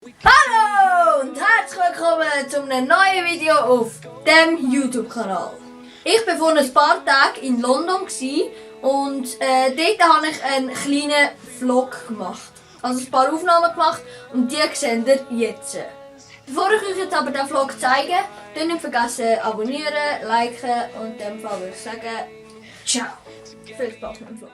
Hallo und herzlich willkommen zu einem neuen Video auf dem YouTube-Kanal. Ich war vor ein paar Tagen in London und dort habe ich einen kleinen Vlog gemacht. Also ein paar Aufnahmen gemacht und die seht ihr jetzt. Bevor ich euch jetzt aber den Vlog zeige, nicht vergessen abonnieren, liken und in dem Fall würde ich sagen, ciao. Viel Spaß mit dem Vlog.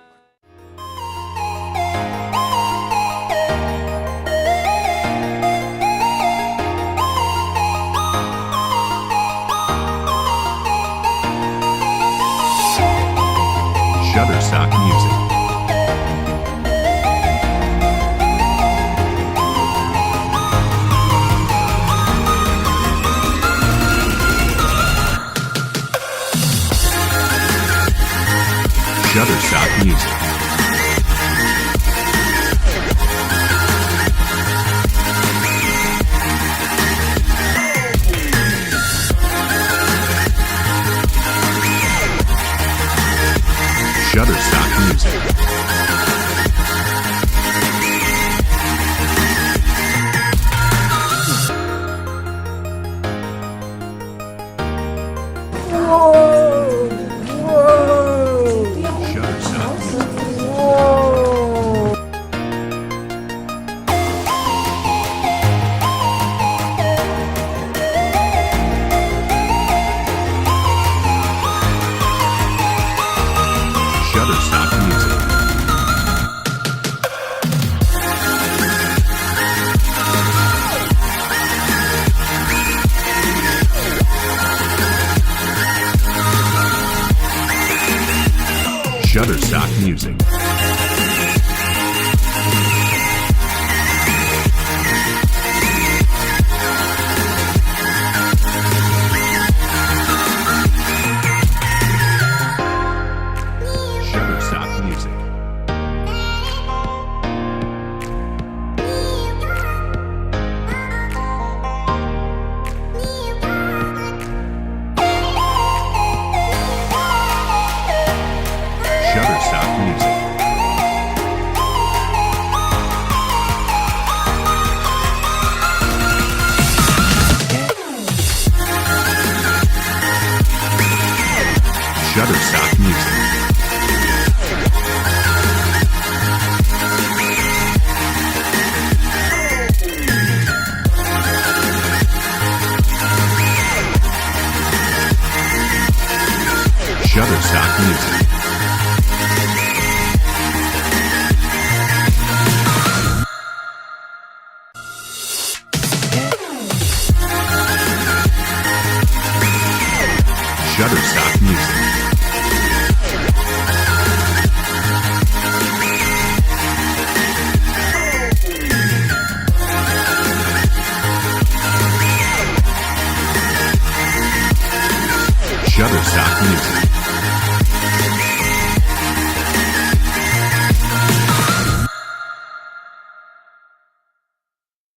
Shutterstock Music. Shutterstock Music. Shutterstock Music. Shutterstock Music. Shutterstock Music. Shutterstock Music. Shutterstock Music. Shutterstock Music. Shutterstock Music. Shutterstock Music.